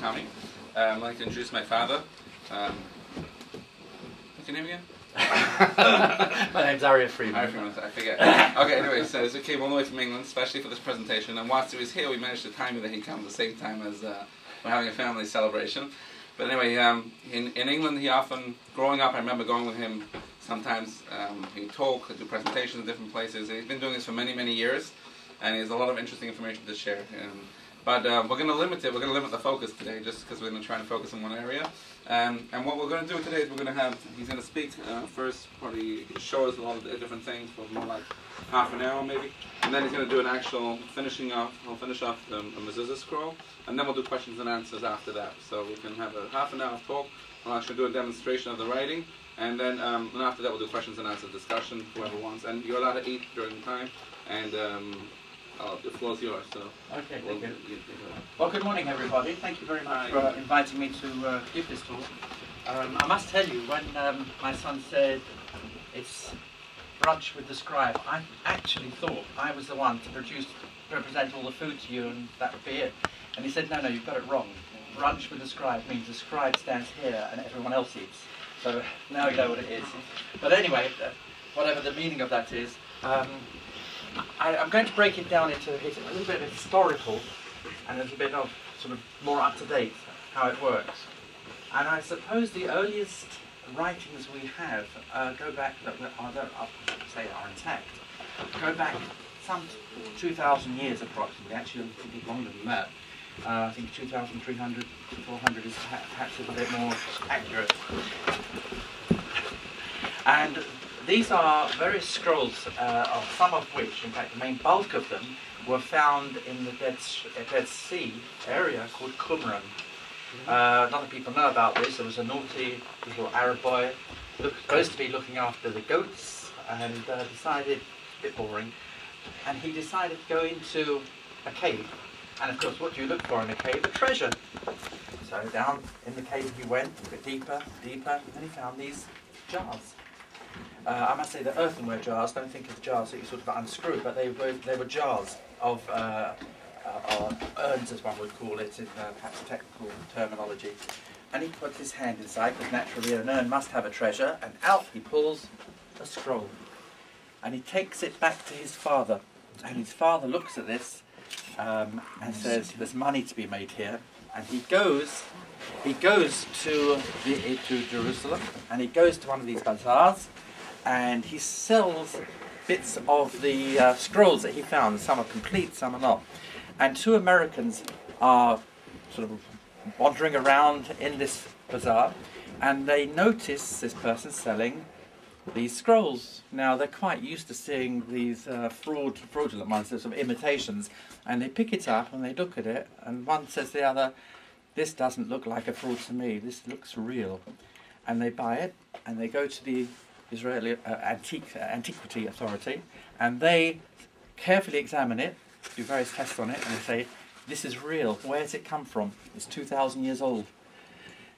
coming. I'd like to introduce my father. What's your name again? My name's Ari Freeman. Ari Freeman, I forget. Okay, anyway, so he came all the way from England, especially for this presentation, and whilst he was here, we managed to time it that he came at the same time as we're having a family celebration. But anyway, in England, he often, growing up, I remember going with him sometimes. He'd talk, do presentations in different places. He's been doing this for many, many years, and he has a lot of interesting information to share. But we're going to limit it. We're going to limit the focus today, just because we're going to try and focus in one area. And what we're going to do today is he's going to speak first, probably show us a lot of the different things for more like half an hour maybe. And then he's going to do an actual he'll finish off the Mezuzah scroll. And then we'll do questions and answers after that. So we can have a half an hour of talk. We'll actually do a demonstration of the writing. And then and after that we'll do questions and answers discussion, whoever wants. And you're allowed to eat during the time. And the floor is yours. So okay, thank you. Well, good morning, everybody. Thank you very much for inviting me to give this talk. I must tell you, when my son said it's brunch with the scribe, I actually thought I was the one to represent all the food to you, and that would be it. And he said, no, you've got it wrong. Brunch with the scribe means the scribe stands here and everyone else eats. So now you know what it is. But anyway, whatever the meaning of that is, I'm going to break it down into a little bit of historical and a little bit of sort of more up-to-date how it works. And I suppose the earliest writings we have go back, that I'll say are intact, go back some 2,000 years approximately, actually a little bit longer than that. I think 2,300 to 400 is perhaps a little bit more accurate. And these are various scrolls, of some of which, in fact the main bulk of them, were found in the Dead Sea area called Qumran. A lot of people know about this. There was a naughty little Arab boy supposed to be looking after the goats, and decided, a bit boring, and he decided to go into a cave. And of course, what do you look for in a cave? A treasure. So down in the cave he went, a bit deeper, and he found these jars. I must say, the earthenware jars, don't think of the jars that you sort of unscrew, but they were jars of or urns, as one would call it in perhaps technical terminology. And he puts his hand inside, because naturally an urn must have a treasure, and out he pulls a scroll. And he takes it back to his father, and his father looks at this and says, there's money to be made here. And he goes to Jerusalem, and he goes to one of these bazaars, and he sells bits of the scrolls that he found. Some are complete, some are not. And two Americans are sort of wandering around in this bazaar, and they notice this person selling these scrolls. Now, they're quite used to seeing these fraudulent ones, sort of imitations, and they pick it up and they look at it, and one says to the other, this doesn't look like a fraud to me, this looks real. And they buy it, and they go to the Israeli Antiquity Authority, and they carefully examine it, do various tests on it, and they say, this is real. Where's it come from? It's 2,000 years old.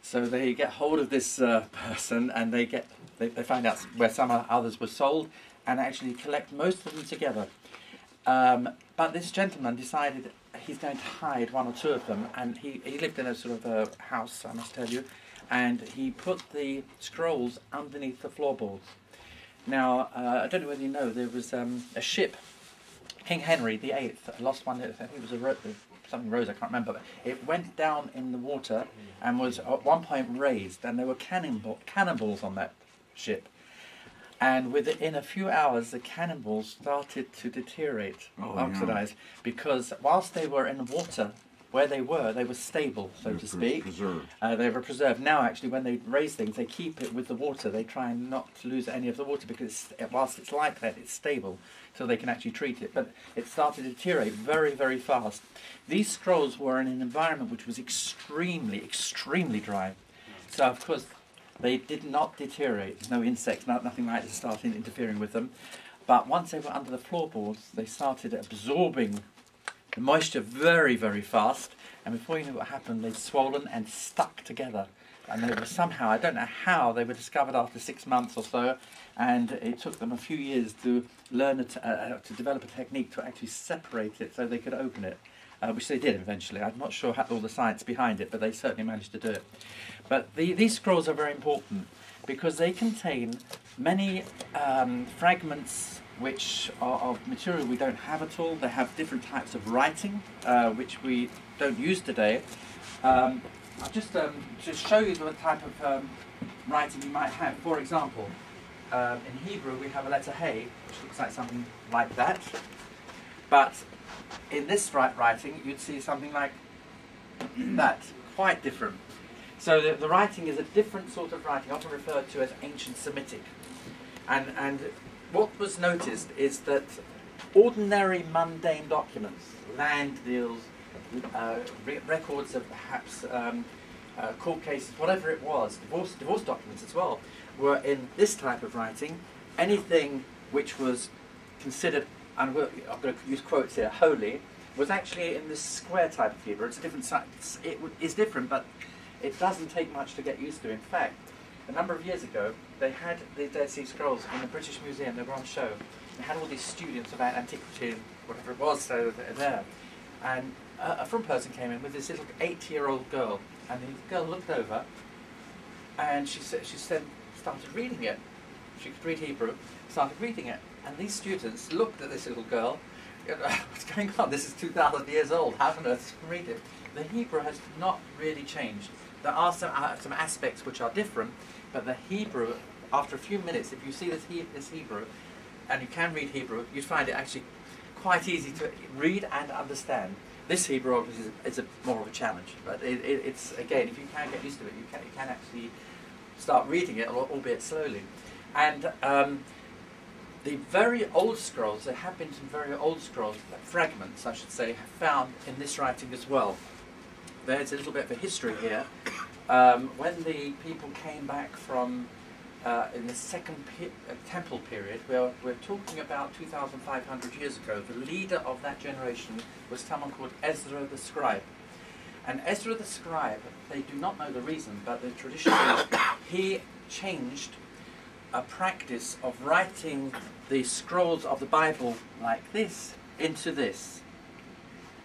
So they get hold of this person, and they find out where some others were sold, and actually collect most of them together. But this gentleman decided he's going to hide one or two of them, and he lived in a sort of a house, I must tell you, and he put the scrolls underneath the floorboards. Now, I don't know whether you know, there was a ship, King Henry VIII, lost one, I think it was something rose, I can't remember, but it went down in the water and was at one point raised, and there were cannonballs on that ship. And within a few hours, the cannonballs started to deteriorate, oxidize, because whilst they were in the water, where they were stable, so to speak. They were preserved. Now, actually, when they raise things, they keep it with the water. They try not to lose any of the water, because whilst it's like that, it's stable, so they can actually treat it. But it started to deteriorate very, very fast. These scrolls were in an environment which was extremely, extremely dry. So, of course, they did not deteriorate. No insects, nothing like that started interfering with them. But once they were under the floorboards, they started absorbing the moisture very, very fast. And before you knew what happened, they'd swollen and stuck together. And they were somehow, I don't know how, they were discovered after 6 months or so. And it took them a few years to learn to develop a technique to actually separate it so they could open it. which they did eventually. I'm not sure all the science behind it, but they certainly managed to do it. But these scrolls are very important because they contain many fragments which are of material we don't have at all. They have different types of writing, which we don't use today. I'll just show you the type of writing you might have. For example, in Hebrew we have a letter Hey, which looks like something like that. But in this writing you'd see something like that, quite different. So the writing is a different sort of writing, often referred to as ancient Semitic. And what was noticed is that ordinary mundane documents, land deals, records of perhaps court cases, whatever it was, divorce documents as well, were in this type of writing. Anything which was considered, I'm going to use quotes here, holy, was actually in this square type of Hebrew. It's a different size. It is different, but it doesn't take much to get used to. In fact, a number of years ago, they had the Dead Sea Scrolls in the British Museum. They were on show. They had all these students about antiquity and whatever it was, so they're there. And a front person came in with this little 8-year-old girl, and the girl looked over, and she started reading it. She could read Hebrew, started reading it, and these students looked at this little girl. What's going on? This is 2,000 years old. How on earth can read it? The Hebrew has not really changed. There are some aspects which are different, but the Hebrew, after a few minutes, if you see this Hebrew, and you can read Hebrew, you find it actually quite easy to read and understand. This Hebrew obviously is more of a challenge, but it's, again, if you can get used to it, you can actually start reading it, albeit slowly. And the very old scrolls, there have been some very old scrolls, fragments I should say, found in this writing as well. There's a little bit of a history here. When the people came back from, in the second temple period, we're talking about 2,500 years ago, the leader of that generation was someone called Ezra the Scribe. And Ezra the Scribe, they do not know the reason, but the tradition is he changed a practice of writing the scrolls of the Bible like this into this.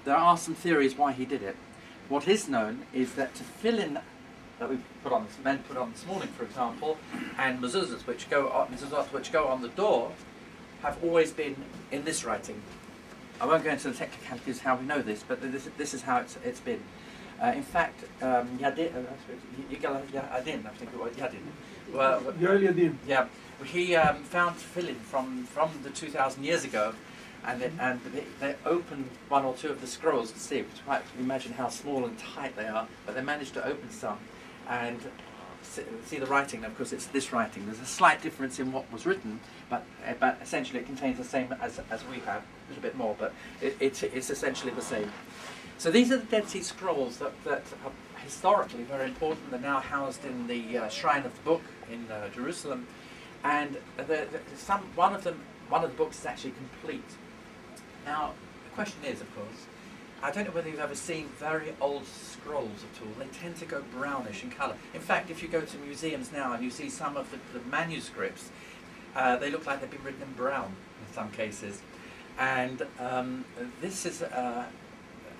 There are some theories why he did it. What is known is that to fill in, that we men put on this morning, for example, and mezuzahs which go on the door, have always been in this writing. I won't go into the technicalities how we know this, but this is how it's been. In fact, Yadin, I think it was Yadin. Yeah, he found fill-in from the 2,000 years ago, and they opened one or two of the scrolls to see. Quite imagine how small and tight they are, but they managed to open some and see the writing. Of course, it's this writing. There's a slight difference in what was written, but essentially it contains the same as we have, a little bit more, but it's essentially the same. So these are the Dead Sea Scrolls that are historically very important. They're now housed in the Shrine of the Book in Jerusalem, and one of the books is actually complete. Now, the question is, of course, I don't know whether you've ever seen very old scrolls at all. They tend to go brownish in colour. In fact, if you go to museums now and you see some of the manuscripts, they look like they've been written in brown in some cases. And this is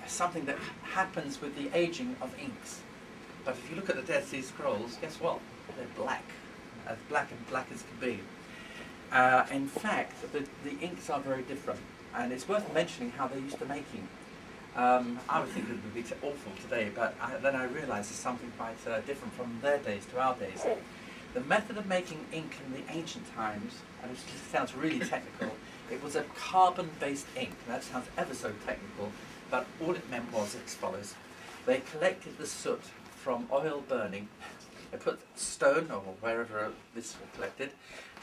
something that happens with the aging of inks. But if you look at the Dead Sea Scrolls, guess what? They're black as can be. In fact, the inks are very different, and it's worth mentioning how they used to make ink. I would think it would be awful today, but then I realised it's something quite different from their days to our days. The method of making ink in the ancient times, and it sounds really technical, it was a carbon-based ink. That sounds ever so technical, but all it meant was as follows. They collected the soot from oil burning, they put stone or wherever this was collected,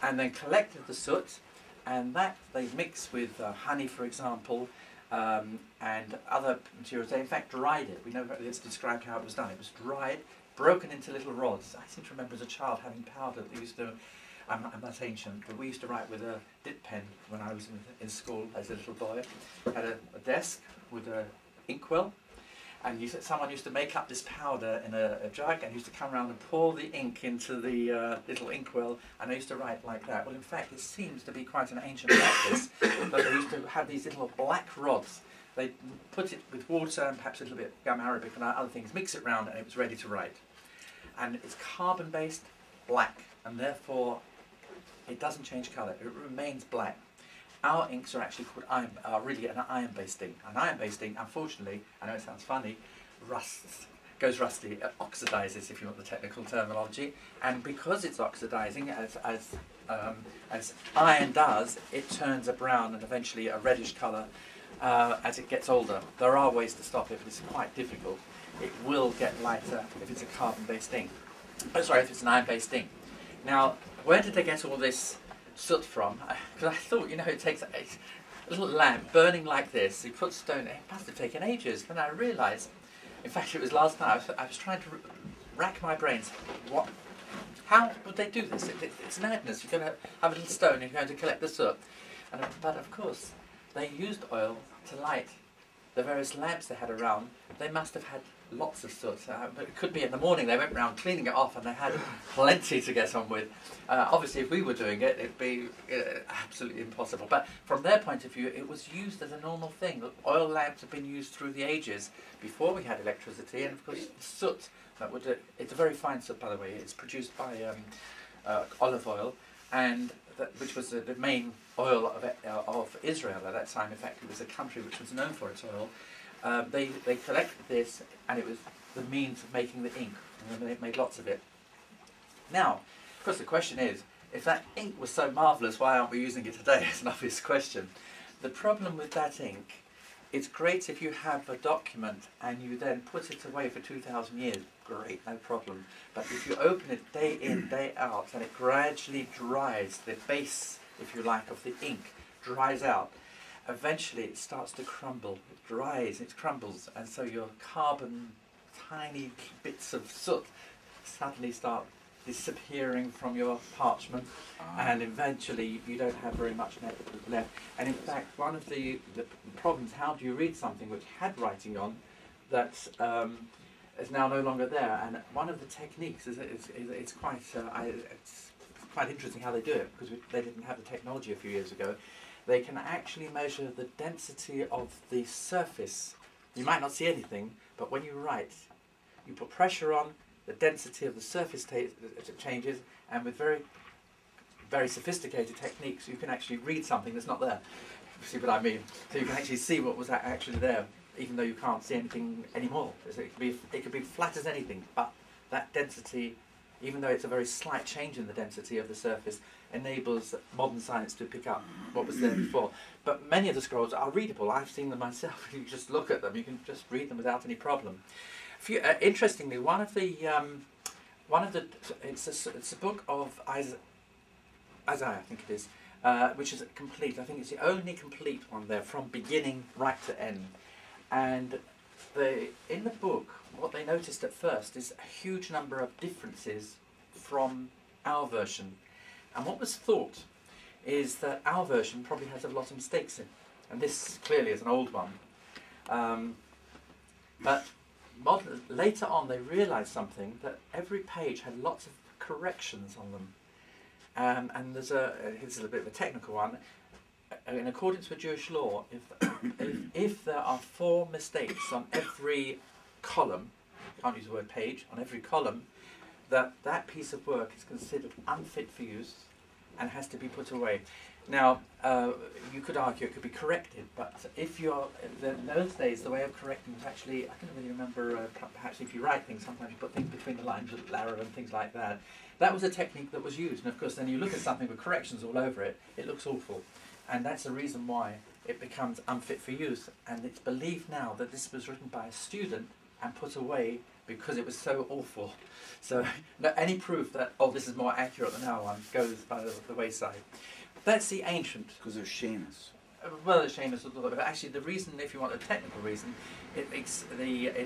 and then collected the soot, and that they mixed with honey, for example, and other materials. They in fact dried it. We know it's described how it was done. It was dried, broken into little rods. I seem to remember as a child having powder that they used to, I'm not ancient, but we used to write with a dip pen when I was in school as a little boy. Had a desk with an inkwell, and someone used to make up this powder in a jug and used to come around and pour the ink into the little inkwell, and I used to write like that. Well, in fact, it seems to be quite an ancient practice, but they used to have these little black rods, they put it with water and perhaps a little bit of gum arabic and other things, mix it round, and it was ready to write. And it's carbon-based, black, and therefore it doesn't change colour. It remains black. Our inks are actually called really an iron-based ink. An iron-based ink, unfortunately, I know it sounds funny, goes rusty, it oxidizes, if you want the technical terminology, and because it's oxidizing, as iron does, it turns a brown and eventually a reddish colour as it gets older. There are ways to stop it, but it's quite difficult. It will get lighter if it's a carbon-based ink. Oh, sorry, if it's an iron-based ink. Now, where did they get all this soot from? Because I thought, you know, it takes a little lamp burning like this. You put stone, it must have taken ages. Then I realised, in fact, it was last night, I was trying to rack my brains. How would they do this? It's madness. You're going to have a little stone and you're going to collect the soot. But of course, they used oil to light the various lamps they had around. They must have had lots of soot. But it could be in the morning they went round cleaning it off and they had plenty to get on with. Obviously, if we were doing it, it'd be absolutely impossible. But from their point of view, it was used as a normal thing. Oil lamps have been used through the ages before we had electricity, and of course, soot. It's a very fine soot, by the way. It's produced by olive oil, and which was the main oil of Israel at that time. In fact, it was a country which was known for its oil. They collected this, and it was the means of making the ink, and they made lots of it. Now, of course, the question is, if that ink was so marvellous, why aren't we using it today? It's an obvious question. The problem with that ink, it's great if you have a document and you then put it away for 2,000 years. Great, no problem. But if you open it day in, day out, and it gradually dries, the base, if you like, of the ink dries out, eventually it starts to crumble. It dries, it crumbles, and so your carbon, tiny bits of soot suddenly start disappearing from your parchment, and eventually you don't have very much left. And in fact, one of the problems, how do you read something which had writing on that is now no longer there? And one of the techniques it's quite interesting how they do it, because they didn't have the technology a few years ago. They can actually measure the density of the surface. You might not see anything, but when you write, you put pressure on, the density of the surface changes, and with very, very sophisticated techniques, you can actually read something that's not there. See what I mean? So you can actually see what was actually there, even though you can't see anything anymore. It could be flat as anything, but that density, even though it's a very slight change in the density of the surface, enables modern science to pick up what was there before. But many of the scrolls are readable. I've seen them myself. You just look at them, you can just read them without any problem. Interestingly, it's a book of Isaiah, I think it is, which is complete. I think it's the only complete one there, from beginning right to end. And in the book, what they noticed at first is a huge number of differences from our version. And what was thought is that our version probably has a lot of mistakes in, and this clearly is an old one. But later on they realised something, that every page had lots of corrections on them. And here's a little bit of a technical one. In accordance with Jewish law, if there are 4 mistakes on every column, you can't use the word page, on every column, that piece of work is considered unfit for use and has to be put away. Now, you could argue it could be corrected, but if you're, in those days, the way of correcting was actually, I don't really remember, perhaps if you write things, sometimes you put things between the lines with Lara and things like that. That was a technique that was used, and of course then you look at something with corrections all over it, it looks awful. And that's the reason why it becomes unfit for use. And it's believed now that this was written by a student and put away because it was so awful. So any proof that, oh, this is more accurate than our one, goes by the wayside. That's the ancient. Because they're Seamus. Well, it's Seamus, but actually the reason, if you want a technical reason, it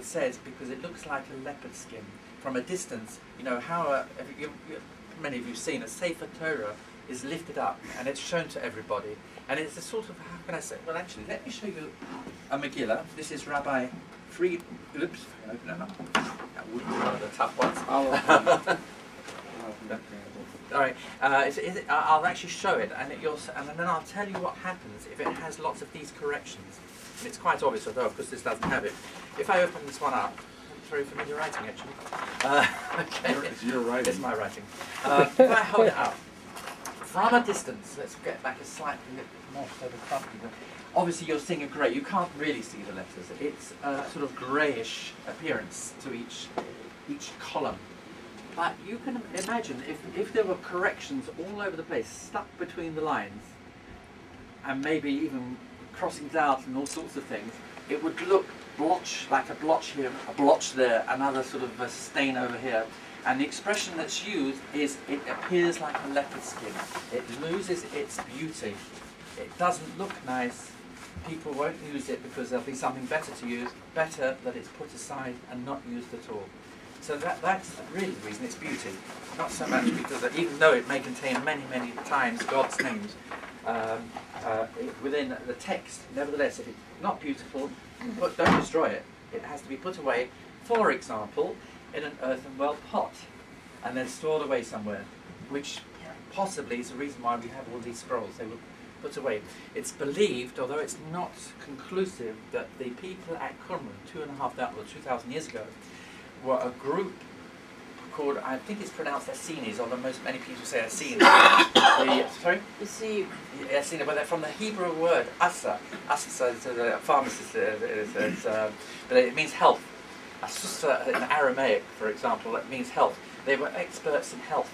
says because it looks like a leopard skin. From a distance, you know, how many of you have seen a Sefer Torah is lifted up and it's shown to everybody. And it's a sort of, how can I say, well actually, let me show you a Megillah. This is Rabbi Freeman. Oops, I open it up. That wouldn't be one of the tough ones. All right, I'll actually show it, and then I'll tell you what happens if it has lots of these corrections. And it's quite obvious, although of course this doesn't have it. If I open this one up, very familiar writing actually. Okay. It's your writing. It's my writing. If I hold it up, from a distance, let's get back a slightly more to the front. Obviously you're seeing a grey, you can't really see the letters. It's a sort of greyish appearance to each column. But you can imagine if there were corrections all over the place, stuck between the lines, and maybe even crossings out and all sorts of things, it would look like a blotch here, a blotch there, another sort of a stain over here. And the expression that's used is it appears like a leopard skin. It loses its beauty. It doesn't look nice. People won't use it because there'll be something better to use, better that it's put aside and not used at all. So that's really the reason, it's beauty. Not so much because even though it may contain many, many times God's names within the text, nevertheless, if it's not beautiful, don't destroy it. It has to be put away, for example, in an earthenware pot and then stored away somewhere, which possibly is the reason why we have all these scrolls. They were put away. It's believed, although it's not conclusive, that the people at Qumran 2,000 years ago were a group called, I think it's pronounced Essenes, although many people say Essenes. Sorry? Essene, but they're from the Hebrew word asa. Asa is a pharmacist, but it means health. Asusa in Aramaic, for example, it means health. They were experts in health,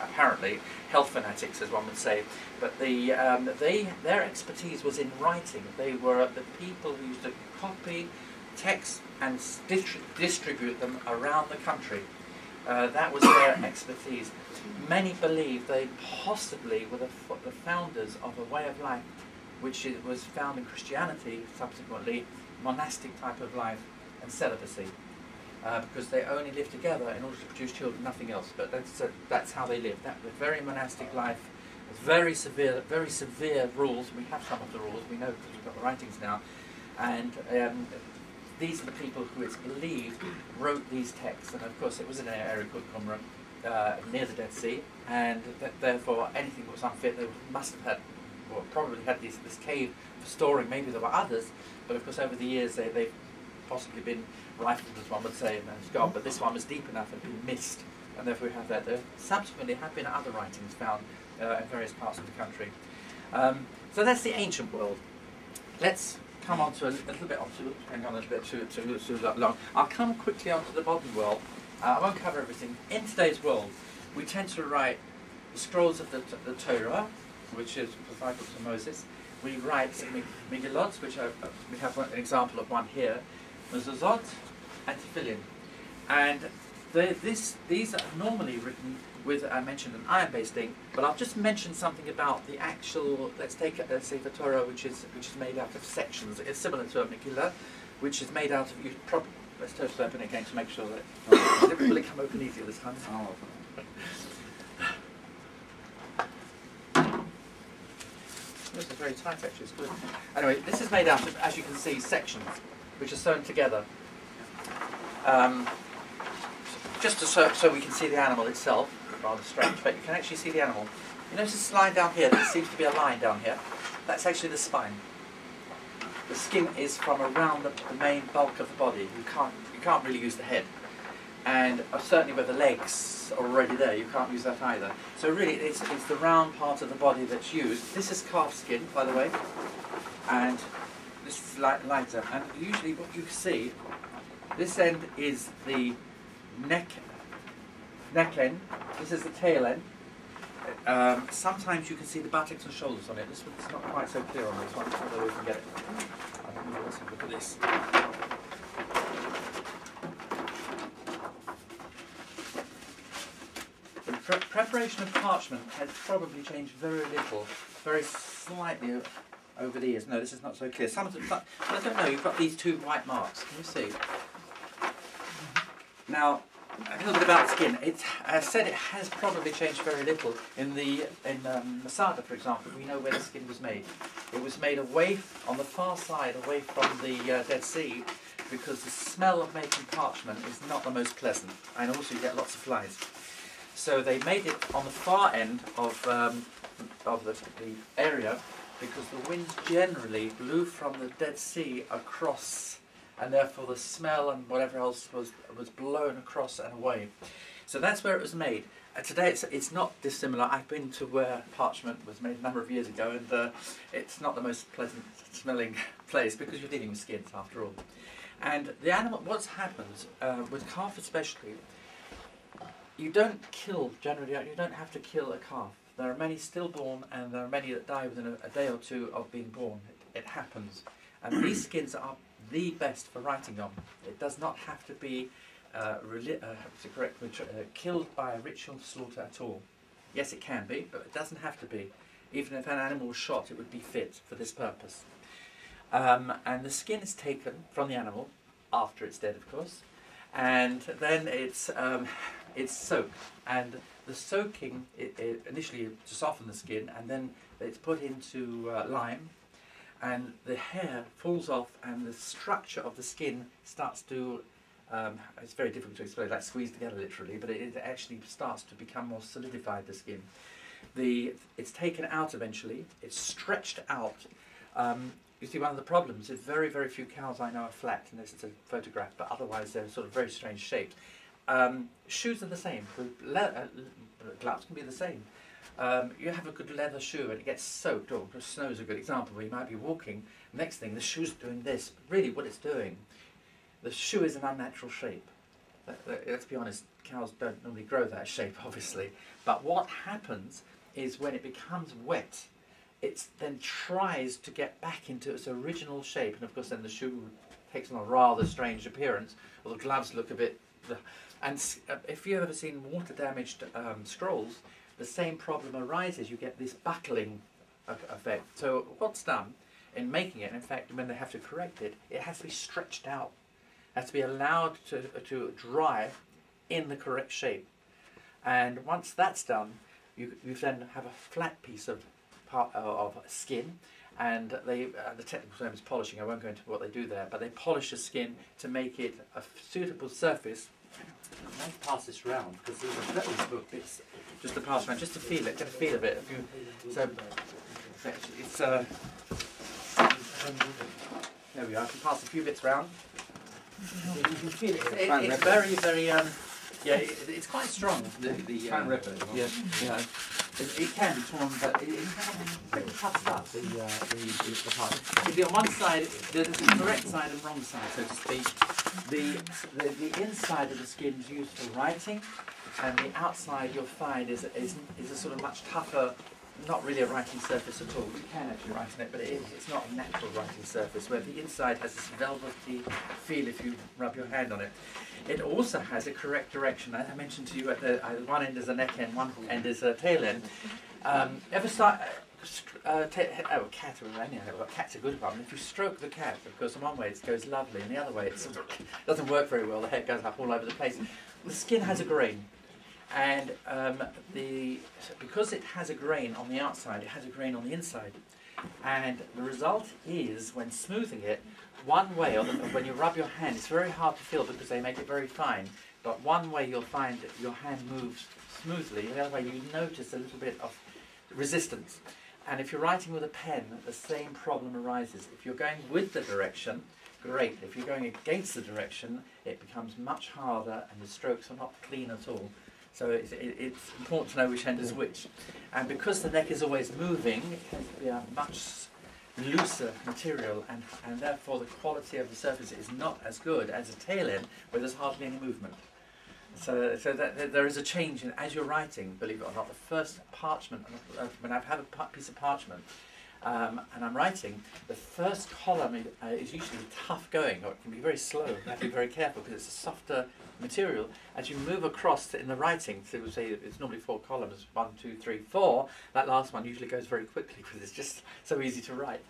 apparently, health fanatics, as one would say. But their expertise was in writing. They were the people who used to copy texts and distribute them around the country. That was their expertise. Many believe they possibly were the founders of a way of life which was found in Christianity, subsequently, monastic type of life and celibacy. Because they only lived together in order to produce children, nothing else. But that's how they lived. That was very monastic life, very severe rules. We have some of the rules, we know because we've got the writings now. And these are the people who, it's believed, wrote these texts. And of course it was in an area called Qumran, near the Dead Sea, and therefore anything that was unfit, they must have had, or probably had this cave for storing. Maybe there were others, but of course over the years they've possibly been rifled, as one would say, and gone, but this one was deep enough and been missed, and therefore we have that. There subsequently have been other writings found in various parts of the country. So that's the ancient world. Let's come on to a little bit hang on a bit too long. I'll come quickly on to the modern world. I won't cover everything. In today's world, we tend to write the scrolls of the Torah, which is disciples of Moses. We write Megillot, which we have an example of one here, Mezuzot, and Tefillin. And these are normally written with, I mentioned, an iron-based ink, but I've just mentioned something about the actual, let's say the Torah, which is made out of sections. It's similar to a Megillah, which is made out of, let's totally open it again to make sure that it will come open easier this time. I'll open it. This is very tight actually, it's good. Anyway, this is made out of, as you can see, sections, which are sewn together. Just so we can see the animal itself, rather strange, but you can actually see the animal. You notice this line down here, there seems to be a line down here. That's actually the spine. The skin is from around the main bulk of the body. You can't really use the head. And certainly where the legs are already there, you can't use that either. So really it's the round part of the body that's used. This is calf skin, by the way, and this is lighter. And usually what you see, this end is the neck end, this is the tail end. Sometimes you can see the buttocks and shoulders on it. This one's not quite so clear on this one, although we can get it. I don't know, let's have a look at this. The preparation of parchment has probably changed very little, very slightly over the years. No, this is not so clear. Some of them, but I don't know, you've got these two white marks. Can you see? Now, a little bit about the skin. As I said, it has probably changed very little. In Masada, for example, we know where the skin was made. It was made away, on the far side, away from the Dead Sea, because the smell of making parchment is not the most pleasant, and also you get lots of flies. So they made it on the far end of the area, because the wind generally blew from the Dead Sea across, and therefore the smell and whatever else was blown across and away. So that's where it was made. Today it's not dissimilar. I've been to where parchment was made a number of years ago, and it's not the most pleasant smelling place because you're dealing with skins after all. And the animal, what happens with calf especially, you don't kill, generally you don't have to kill a calf. There are many stillborn and there are many that die within a day or two of being born. It happens. And these skins are the best for writing on. It does not have to be killed by a ritual slaughter at all. Yes, it can be, but it doesn't have to be. Even if an animal was shot, it would be fit for this purpose. And the skin is taken from the animal, after it's dead of course, and then it's soaked. And the soaking, initially to soften the skin, and then it's put into lime, and the hair falls off and the structure of the skin starts to, it's very difficult to explain, like squeezed together literally, but it actually starts to become more solidified, the skin. It's taken out eventually, it's stretched out. You see, one of the problems is very, very few cows I know are flat, and this is a photograph, but otherwise they're sort of very strange shaped. Shoes are the same. Gloves can be the same. You have a good leather shoe and it gets soaked, or snow is a good example, where you might be walking, next thing the shoe's doing this. Really what it's doing, the shoe is an unnatural shape. Let's be honest, cows don't normally grow that shape obviously, but what happens is when it becomes wet, it then tries to get back into its original shape, and of course then the shoe takes on a rather strange appearance, or the gloves look a bit... And if you've ever seen water-damaged scrolls, the same problem arises. You get this buckling effect. So what's done in making it, in fact, when they have to correct it, it has to be stretched out. It has to be allowed to dry in the correct shape. And once that's done, you then have a flat piece of skin, and the technical term is polishing. I won't go into what they do there, but they polish the skin to make it a suitable surface. Let me pass this round because there's a book bits just to pass around, just to feel it, get a feel of it. So it's there we are. I can pass a few bits round. You can feel it. It's very, very yeah. It's quite strong. Can't rip it. Yeah. It can be torn, but it's pretty tough stuff, the part. You see, on one side, there's a correct side and wrong side, so to speak. The inside of the skin is used for writing, and the outside you'll find is a sort of much tougher, not really a writing surface at all. You can actually write on it, but it's not a natural writing surface, where the inside has this velvety feel if you rub your hand on it. It also has a correct direction. I mentioned to you at one end is a neck end, one end is a tail end. Ever start... cat or anyhow, cat's a good one. If you stroke the cat, of course, in one way it goes lovely, and the other way it doesn't work very well. The hair goes up all over the place. The skin has a grain, and because it has a grain on the outside, it has a grain on the inside, and the result is when smoothing it, one way, or when you rub your hand, it's very hard to feel because they make it very fine. But one way you'll find that your hand moves smoothly, the other way you notice a little bit of resistance. And if you're writing with a pen, the same problem arises. If you're going with the direction, great. If you're going against the direction, it becomes much harder and the strokes are not clean at all. So it's important to know which end is which. And because the neck is always moving, it tends to be a much looser material, and therefore the quality of the surface is not as good as a tail end where there's hardly any movement. So that there is a change in, as you're writing, believe it or not, the first parchment, when I've had a piece of parchment and I'm writing, the first column is usually tough going, or it can be very slow. You have to be very careful because it's a softer material. As you move across in the writing, so say it's normally 4 columns, 1, 2, 3, 4, that last one usually goes very quickly because it's just so easy to write.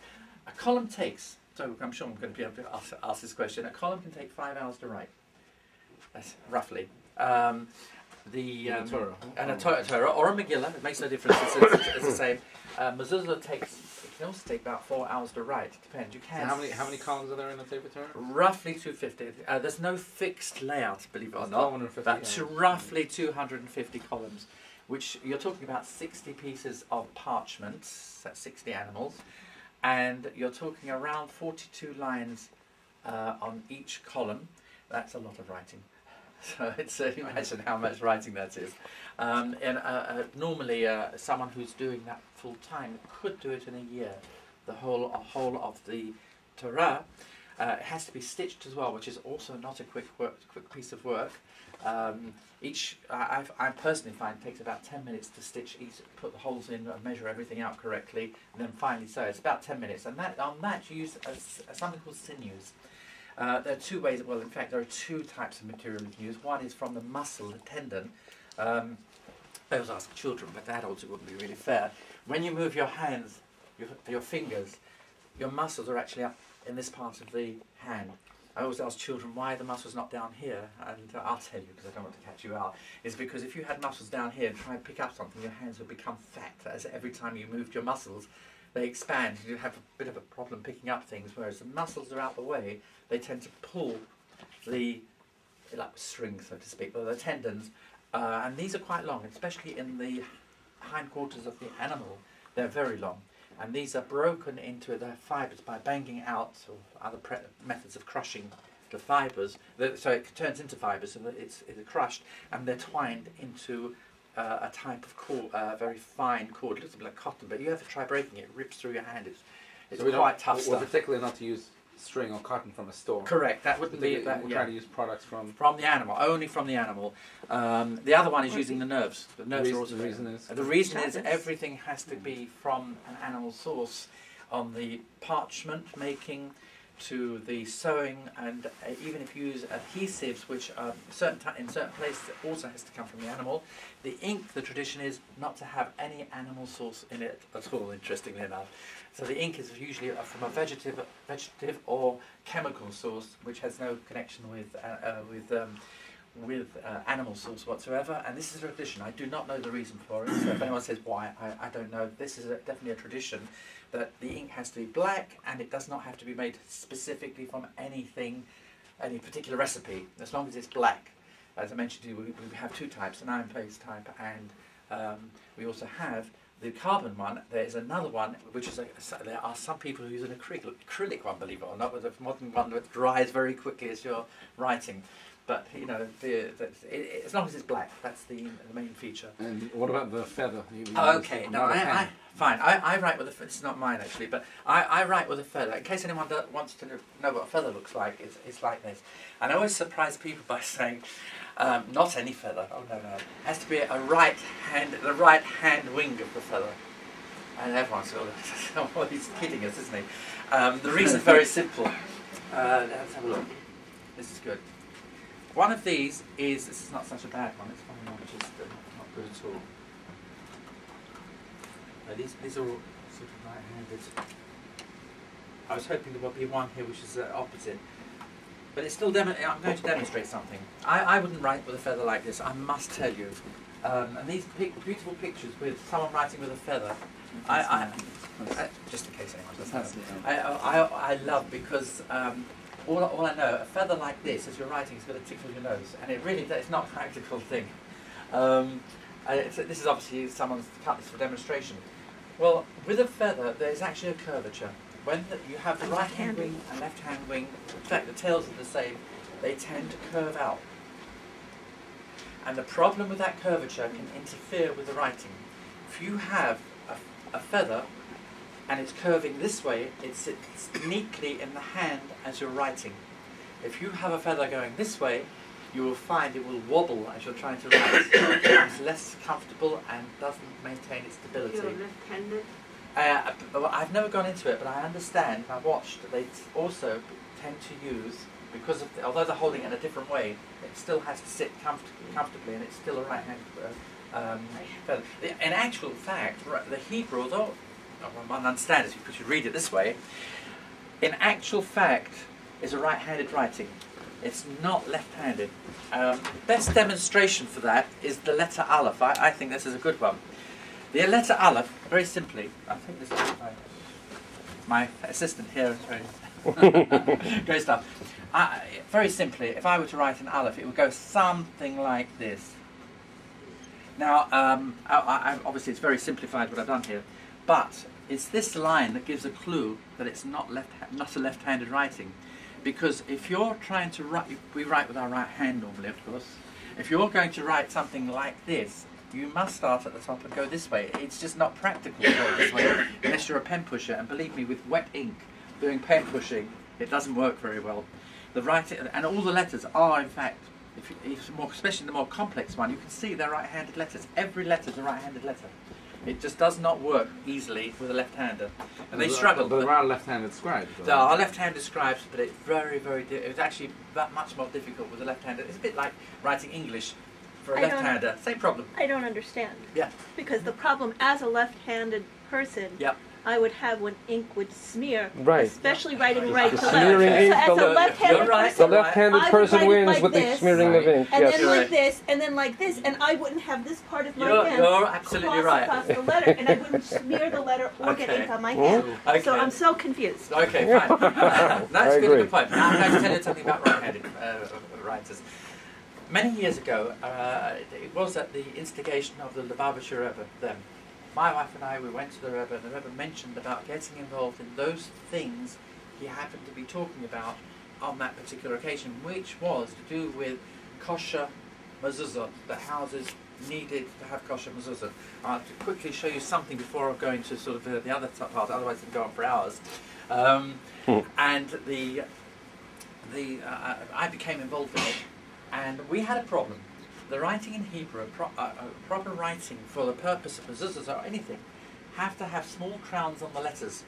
A column takes, so I'm sure I'm going to be able to ask this question, a column can take 5 hours to write. That's roughly. And a Torah or a Megillah, it makes no difference, it's the same. Mezuzah can also take about 4 hours to write. It depends. You can. So how many columns are there in a Sefer Torah? Roughly 250. There's no fixed layout, believe it or not. But roughly 250 columns. which you're talking about 60 pieces of parchment, that's 60 animals, and you're talking around 42 lines on each column. That's a lot of writing. So it's imagine how much writing that is. Normally, someone who's doing that full time could do it in a year. The whole of the Torah. It has to be stitched as well, which is also not a quick piece of work. I personally find it takes about 10 minutes to stitch each, put the holes in, measure everything out correctly, and then finally sew. It's about 10 minutes, and on that you use something called sinews. There are two ways. Well, in fact, there are two types of material you can use. One is from the muscle, the tendon. I always ask children, but adults it wouldn't be really fair. When you move your hands, your fingers, your muscles are actually up in this part of the hand. I always ask children why the muscle's not down here, and I'll tell you because I don't want to catch you out. It's because if you had muscles down here and try and pick up something, your hands would become fat. As every time you moved your muscles, they expand. You have a bit of a problem picking up things, whereas the muscles are out the way. They tend to pull the like string, so to speak, or the tendons, and these are quite long, especially in the hindquarters of the animal. They're very long. And these are broken into their fibres by banging out or other methods of crushing the fibres. So it turns into fibres, so that it's crushed, and they're twined into a type of cord, very fine cord, a little bit like cotton. But you have to try breaking it; it rips through your hand. It's so quite tough we're stuff. particularly not to use string or cotton from a store. Correct. That wouldn't be. We're trying to use products from the animal, only from the animal. The other one is using the nerves. The nerves are also the reason is everything has to be from an animal source, on the parchment making, to the sewing, and even if you use adhesives, which are in certain places, it also has to come from the animal. The ink, the tradition is not to have any animal source in it at all. Interestingly enough. So the ink is usually from a vegetative or chemical source, which has no connection with animal source whatsoever. And this is a tradition. I do not know the reason for it. So if anyone says why, I don't know. This is definitely a tradition that the ink has to be black, and it does not have to be made specifically from any particular recipe, as long as it's black. As I mentioned to you, we have two types: an iron-based type, and we also have the carbon one. There is another one, which is there are some people who use an acrylic one, believe it or not, with a modern one that dries very quickly as you're writing. But you know, as long as it's black, that's the main feature. And what about the feather? Okay, no, fine. I write with a. It's not mine actually, but I write with a feather. In case anyone wants to know what a feather looks like, it's like this. And I always surprise people by saying, not any feather. Oh no, it has to be the right hand wing of the feather. And everyone's sort of, well, he's kidding us, isn't he? The reason is very simple. Let's have a look. This is good. One of these is, this is not such a bad one, it's one which is not good at all. No, these are all sort of right-handed. I was hoping there would be one here which is opposite. But it's still, I'm going to demonstrate something. I wouldn't write with a feather like this, I must tell you. And these beautiful pictures with someone writing with a feather, just in case anyone doesn't know, I love, because all I know, a feather like this, as you're writing, is going to tickle your nose, and it's not a practical thing. This is obviously someone's cut this for demonstration. Well, with a feather, there's actually a curvature. When you have the right hand wing and left hand wing, in fact the tails are the same, they tend to curve out. And the problem with that curvature can interfere with the writing. If you have a feather, and it's curving this way, it sits neatly in the hand as you're writing. If you have a feather going this way, you will find it will wobble as you're trying to write. It becomes less comfortable and doesn't maintain its stability. You're left-handed? I've never gone into it, but I understand, I've watched, they also tend to use, because of although they're holding it in a different way, it still has to sit comfortably, and it's still a right-hand feather. In actual fact, the Hebrew, although one understands it because you read it this way, in actual fact is a right-handed writing. It's not left-handed. Best demonstration for that is the letter Aleph. I think this is a good one. The letter Aleph, very simply, I think this is my assistant here is very great stuff. Very simply, if I were to write an Aleph, it would go something like this. Now, obviously it's very simplified what I've done here, but it's this line that gives a clue that it's not a left-handed writing. Because if you're trying to write, we write with our right hand normally, of course. If you're going to write something like this, you must start at the top and go this way. It's just not practical to go this way unless you're a pen pusher. And believe me, with wet ink, doing pen pushing, it doesn't work very well. The writing, and all the letters are, in fact, especially the more complex one, you can see they're right-handed letters. Every letter is a right-handed letter. It just does not work easily with a left-hander, and they struggle. But there are left-handed scribes. There are left-handed scribes, but it's very, very. It's actually that much more difficult with a left-hander. It's a bit like writing English for a left-hander. Same problem. I don't understand. Yeah. Because the problem as a left-handed person. Yep. I would have when ink would smear, right. especially writing right to left. Smearing ink, so as a left-handed person, the left-handed person wins like with this, the smearing of ink. and Yes. then like this, and then like this, and I wouldn't have this part of my hand You're absolutely right. across the letter, and I wouldn't smear the letter or get ink on my hand. Okay. So I'm so confused. Okay, fine. That's a good point. Now I'm going to tell you something about right-handed writers. Many years ago, it was at the instigation of the Lubavitcher Rebbe then. My wife and I, we went to the Rebbe, and the Rebbe mentioned about getting involved in those things he happened to be talking about on that particular occasion, which was to do with kosher mezuzah, the houses needed to have kosher mezuzah. I'll quickly show you something before I go into sort of the other part, otherwise it can go on for hours. And I became involved in it, and we had a problem. The writing in Hebrew, proper writing for the purpose of mezuzahs or anything, have to have small crowns on the letters.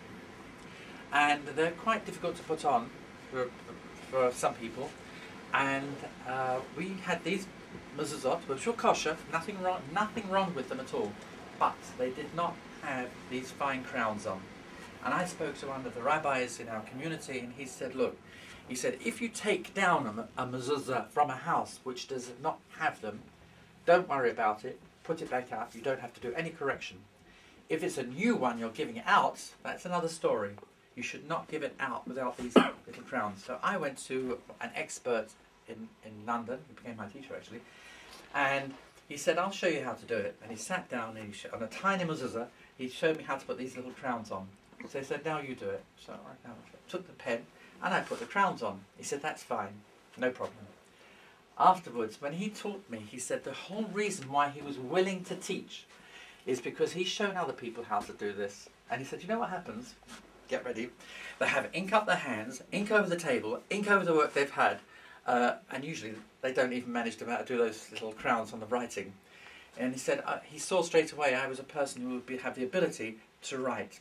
And they're quite difficult to put on for some people. And we had these mezuzot, which were kosher, nothing wrong with them at all. But they did not have these fine crowns on. And I spoke to one of the rabbis in our community, and he said, look, he said, if you take down a mezuzah from a house which does not have them, don't worry about it, put it back up, you don't have to do any correction. If it's a new one you're giving out, that's another story. You should not give it out without these little crowns. So I went to an expert in London, who became my teacher actually, and he said, I'll show you how to do it. And he sat down and on a tiny mezuzah, he showed me how to put these little crowns on. So he said, now you do it. So I took the pen, and I put the crowns on. He said, that's fine, no problem. Afterwards, when he taught me, he said the whole reason why he was willing to teach is because he's shown other people how to do this. And he said, you know what happens? Get ready. They have ink up their hands, ink over the table, ink over the work they've had, and usually they don't even manage to do those little crowns on the writing. And he said, he saw straight away I was a person who would have the ability to write.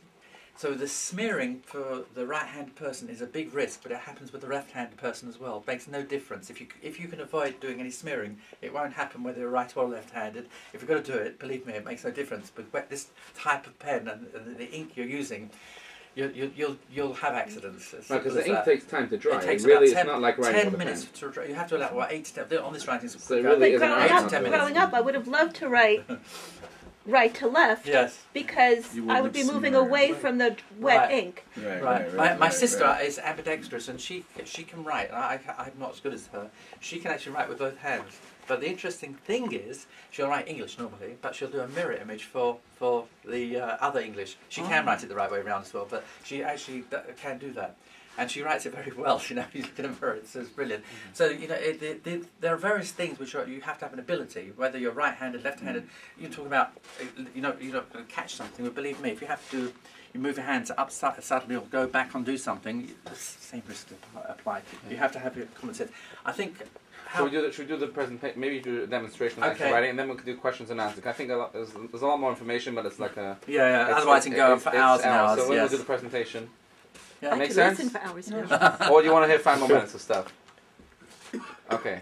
So the smearing for the right-handed person is a big risk, but it happens with the left-handed person as well. It makes no difference. If you can avoid doing any smearing, it won't happen whether you're right or left-handed. If you've got to do it, believe me, it makes no difference. But with this type of pen and the ink you're using, you'll have accidents. Because the ink takes time to dry. It takes really, about 10, it's not like writing 10 minutes to dry. You have to allow 8 to 10. On this writing, so it really is growing up, I would have loved to write right to left, yes, because I would be moving away from the wet ink. Right. My sister is ambidextrous, and she can write. I'm not as good as her. She can actually write with both hands. But the interesting thing is, she'll write English normally, but she'll do a mirror image for the other English. She can write it the right way around as well, but she actually can do that. And she writes it very well, you know, you look at her, it's brilliant. So, you know, there are various things which you have to have an ability, whether you're right-handed, left-handed. You talk about, you're not going to catch something, but believe me, if you have to, you move your hands up suddenly or go back and do something, the same risk apply. You have to have your common sense. I think... Should we do the presentation? Maybe do a demonstration of actual writing, and then we can do questions and answers. I think there's a lot more information, but it's like a... Yeah, otherwise it can go on for hours and hours. So we'll do the presentation. Yeah, Make sense? Listen for hours now. Or do you want to hear 5 more minutes of stuff? Okay.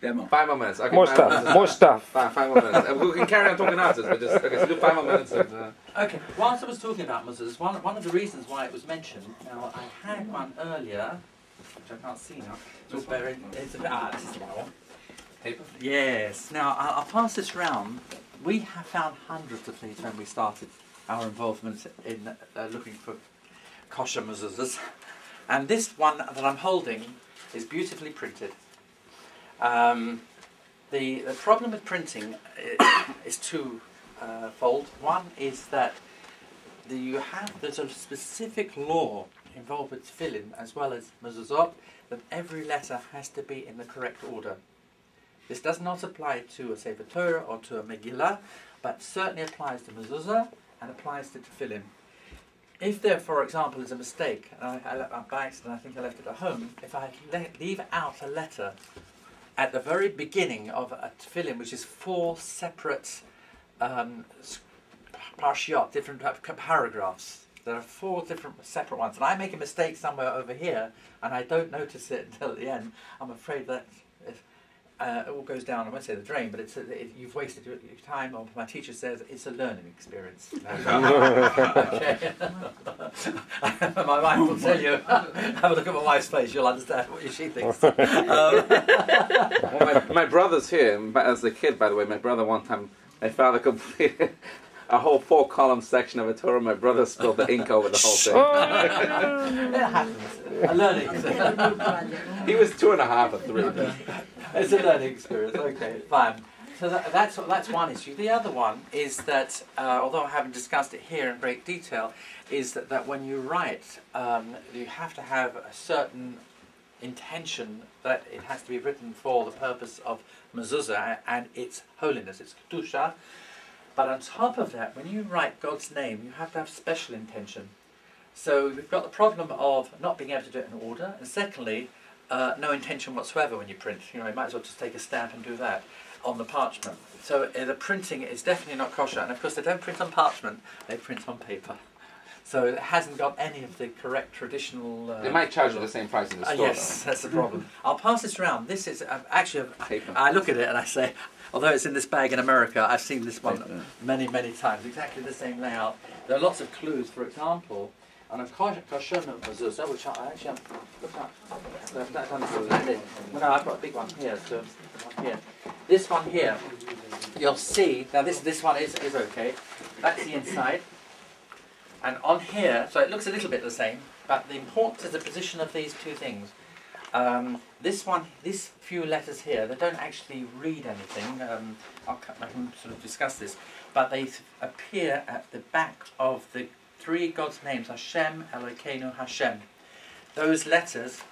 Demo. 5 more minutes. Okay, More stuff. More stuff. 5 more minutes. We can carry on talking afterwards, but just so do 5 more minutes. Okay. Whilst I was talking about mezuzahs, one of the reasons why it was mentioned. Now I had one earlier, which I can't see now. This is the one. Paper. Yes. Now I'll pass this round. We have found hundreds of these when we started our involvement in looking for kosher mezuzahs, and this one that I'm holding is beautifully printed. The problem with printing is twofold. One is that there's a specific law involved with tefillin as well as mezuzot, that every letter has to be in the correct order. This does not apply to a Sefer Torah or to a Megillah, but certainly applies to mezuzah and applies to tefillin. If there, for example, is a mistake, and by accident I think I left it at home, if I leave out a letter at the very beginning of a tefillin, which is 4 separate parshiot, different paragraphs. There are 4 different separate ones, and I make a mistake somewhere over here, and I don't notice it until the end. I'm afraid that it all goes down. I won't say the drain, but you've wasted your time. Or my teacher says it's a learning experience. Okay. My wife will tell you. Have a look at my wife's face. You'll understand what she thinks. Well, my brother's here. As a kid, by the way, my brother one time, my father completed a whole 4-column section of a Torah. My brother spilled the ink over the whole thing. It happens. A learning experience. He was 2.5 or 3. It's a learning experience. Okay, fine. So that's one issue. The other one is that, although I haven't discussed it here in great detail, is that when you write, you have to have a certain intention that it has to be written for the purpose of mezuzah and its holiness, its kedusha. But on top of that, when you write God's name, you have to have special intention. So we've got the problem of not being able to do it in order, and secondly, no intention whatsoever when you print. You might as well just take a stamp and do that on the parchment. So the printing is definitely not kosher, and of course they don't print on parchment; they print on paper. So it hasn't got any of the correct traditional... They might charge you the same price in the store. Yes, that's the problem. I'll pass this around. This is actually... Paper. I look at it and I say, although it's in this bag in America, I've seen this one many, many times. Exactly the same layout. There are lots of clues. For example, on a kosher mezuzah, which I actually... Look up. No, I've got a big one here. So here. This one here, you'll see... Now this one is okay. That's the inside. And on here, so it looks a little bit the same, but the importance is the position of these two things. These few letters here, they don't actually read anything. I can sort of discuss this, but they appear at the back of the 3 God's names: Hashem, Elokeinu, Hashem. Those letters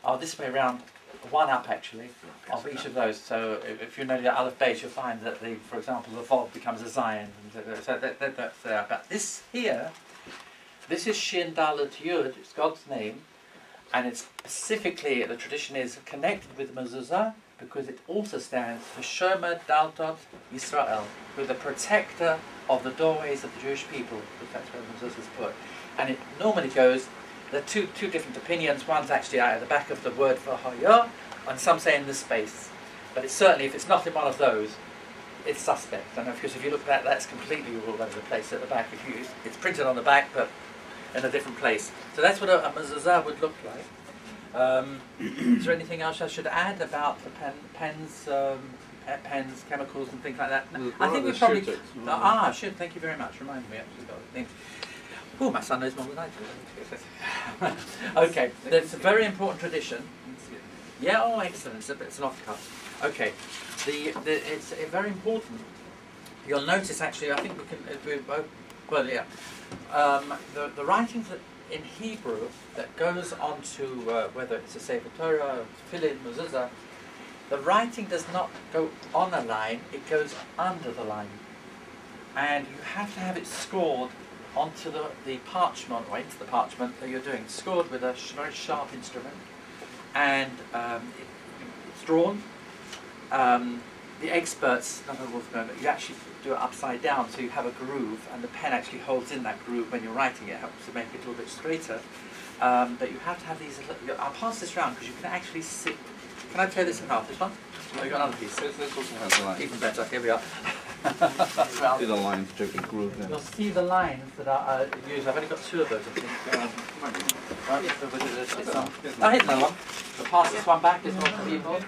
are this way around, 1 up actually, of each of those. So if you know the Aleph base, you'll find that, for example, the Vav becomes a Zion. So that's there. But this here, this is Shin Dalet Yud, it's God's name, and it's specifically, the tradition is connected with mezuzah because it also stands for Shomer Daltot Yisrael, who the protector of the doorways of the Jewish people, because that's where mezuzah is put. And it normally goes... There are two different opinions. One's actually out at the back of the word for Hayah, and some say in the space. But it's certainly, if it's not in one of those, it's suspect. And of course, if you look at that, that's completely all over the place at the back. It's printed on the back, but in a different place. So that's what a mezuzah would look like. Is there anything else I should add about the pens, chemicals, and things like that? I think we probably... shoot, thank you very much. Remind me, actually. Oh, my son knows more than I do. Okay, it's a very important tradition. Yeah, oh, excellent. It's an off-cut. Okay, it's very important. You'll notice, actually, I think we can... the writings in Hebrew that goes on to, whether it's a Sefer Torah, Tefillin, Mezuzah, the writing does not go on a line, it goes under the line. And you have to have it scored onto the parchment, or into the parchment that you're doing, scored with a very sharp instrument, and it's drawn. The experts, not all of them, but you actually do it upside down, so you have a groove, and the pen actually holds in that groove when you're writing it. It helps to make it a little bit straighter. But you have to have these. I'll pass this round because you can actually see. Can I tear this in half? This one? Oh, you got another piece. This also has the line. Even better. Here we are. See the lines, particularly groove them. You'll see the lines that are used. I've only got 2 of those, I think. I hit another one. I'll pass this one back. This one for people.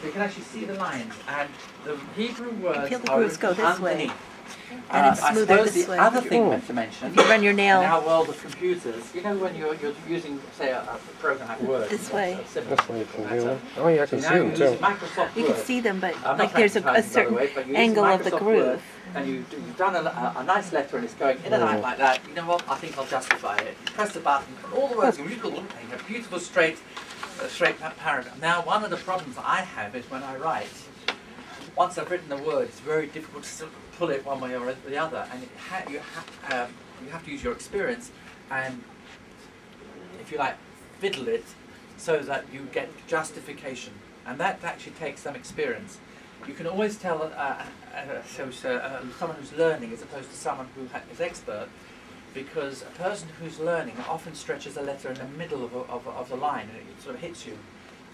You can actually see the lines, and the Hebrew words feel the are grooves go this way. underneath. And it's I smoother suppose this the way. other thing to mention, If you run your in nail our world of computers, you know when you're using, say, a program like Word. this way. That's what you can do. Oh yeah, I can So see now them you too. use Microsoft You Word. can see them, but I'm like not there's a advertising, by the certain way, but you're angle using of the Microsoft groove. Word, and you've done a nice letter and it's going in and out like that. You know what? I think I'll justify it. You press the button, and all the words go, and you have a beautiful straight paragraph. Now, one of the problems I have is when I write, once I've written the word, it's very difficult to sort of pull it one way or the other, and you have to use your experience and, if you like, fiddle it so that you get justification, and that actually takes some experience. You can always tell someone who's learning as opposed to someone who is expert, because a person who's learning often stretches a letter in the middle of the line and it sort of hits you.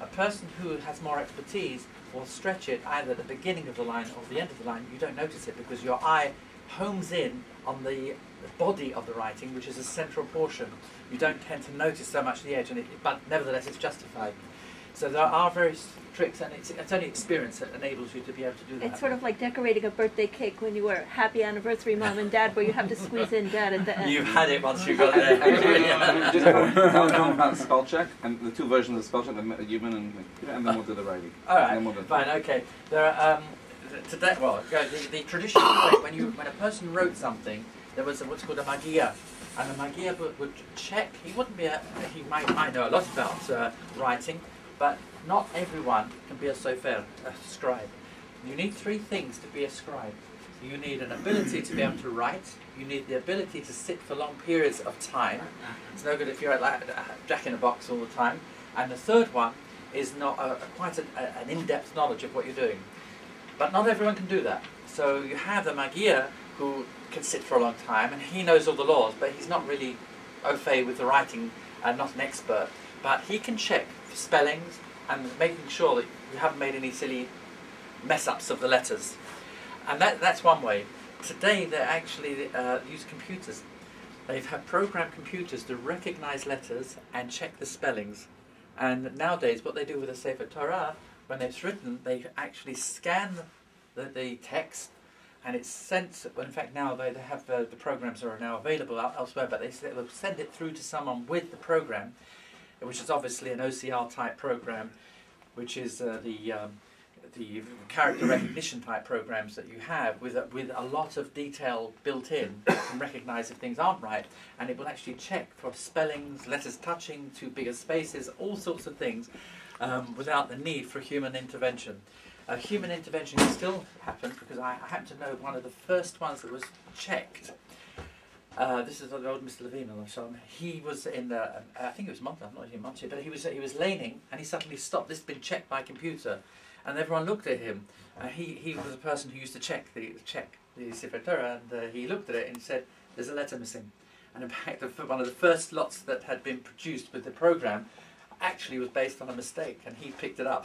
A person who has more expertise will stretch it either at the beginning of the line or the end of the line. You don't notice it because your eye homes in on the body of the writing, which is a central portion. You don't tend to notice so much the edge, but nevertheless it's justified. So there are various tricks, and it's only experience that enables you to be able to do that. It's sort of like decorating a birthday cake when you were happy anniversary, Mom and Dad, where you have to squeeze in Dad at the end. You've had it once you got there, haven't you? Yeah. Just tell about the spell check and the two versions of the spell check, the human and then we'll do the writing. All right, And then we'll do fine, okay. There are, today, well, the tradition when a person wrote something, there was what's called a magia, and the magia would check. He wouldn't be he might know a lot about writing, but not everyone can be a sofer, a scribe. You need three things to be a scribe. You need an ability to be able to write. You need the ability to sit for long periods of time. It's no good if you're like Jack in a box all the time. And the third one is not quite an in-depth knowledge of what you're doing. But not everyone can do that. So you have the magia who can sit for a long time, and he knows all the laws, but he's not really au fait with the writing and not an expert. But he can check for spellings and making sure that you haven't made any silly mess-ups of the letters. And that's one way. Today they actually use computers. They've had programmed computers to recognize letters and check the spellings. And nowadays what they do with the Sefer Torah, when it's written, they actually scan the text, and it's sent, well, in fact now they have the programs are now available elsewhere, but they'll send it through to someone with the program, which is obviously an OCR type program, which is the character recognition type programs that you have with a lot of detail built in. You can recognise if things aren't right, and it will actually check for spellings, letters touching, too big of spaces, all sorts of things, without the need for human intervention. Human intervention can still happen, because I happen to know one of the first ones that was checked. This is the old Mr. Levine on the show. He was in I think it was Monty, I'm not even Monty, but he was laning, and he suddenly stopped. This had been checked by a computer, and everyone looked at him. He was a person who used to check the Sefer Torah, and he looked at it and he said, "There's a letter missing." And in fact, one of the first lots that had been produced with the program actually was based on a mistake, and he picked it up.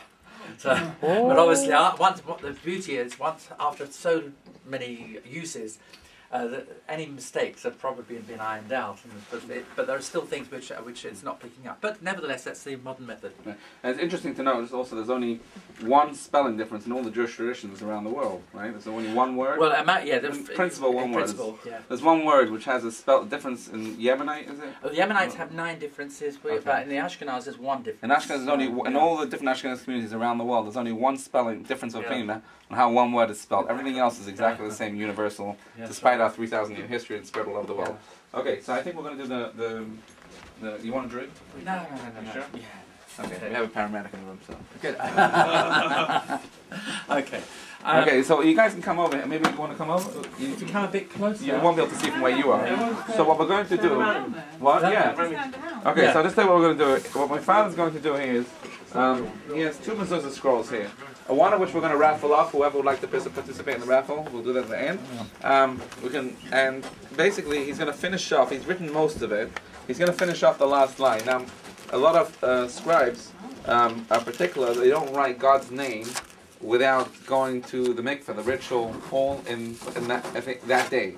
So, but obviously, what the beauty is, once after so many uses, any mistakes have probably been ironed out, but there are still things which it's not picking up. But nevertheless, that's the modern method. Yeah. And it's interesting to note also there's only one spelling difference in all the Jewish traditions around the world, right? There's only one word. Well, the principle one word. Yeah. There's one word which has a spell difference in Yemenite, is it? Well, the Yemenites have 9 differences, but in the Ashkenaz there's 1 difference. In Ashkenaz, there's only in all the different Ashkenaz communities around the world, there's only one spelling difference of opinion on how one word is spelled. Everything else is exactly the same, universal, despite our 3,000-year history and spread all over the world. Okay, so I think we're going to do the you want a drink? No. Sure? Yeah. Okay, we have a paramedic in the room, so. Good. Okay. Okay, so you guys can come over. Maybe you want to come over? You can come a bit closer. You won't be able to see from where you are. So what we're going to do... What? Yeah. Okay, so I'll just tell you what we're going to do. What my father's going to do here is... he has 2 Mezuzah scrolls here. One of which we're going to raffle off. Whoever would like to participate in the raffle, we'll do that at the end. And basically he's going to finish off. He's written most of it. He's going to finish off the last line. Now, a lot of scribes are particular. They don't write God's name without going to the mikveh, the ritual hall in that day.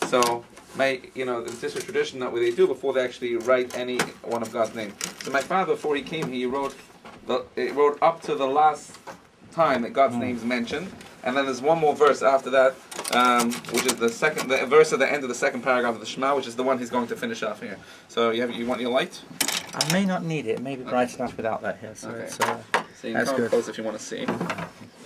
So, this is a tradition that they do before they actually write any one of God's name. So my father, before he came, he wrote up to the last time that God's name is mentioned, and then there's one more verse after that which is the verse at the end of the second paragraph of the Shema, which is the one he's going to finish off here. So you want your light? I may not need it. Maybe bright enough without that here. So Okay. it's, So you can come close if you want to see.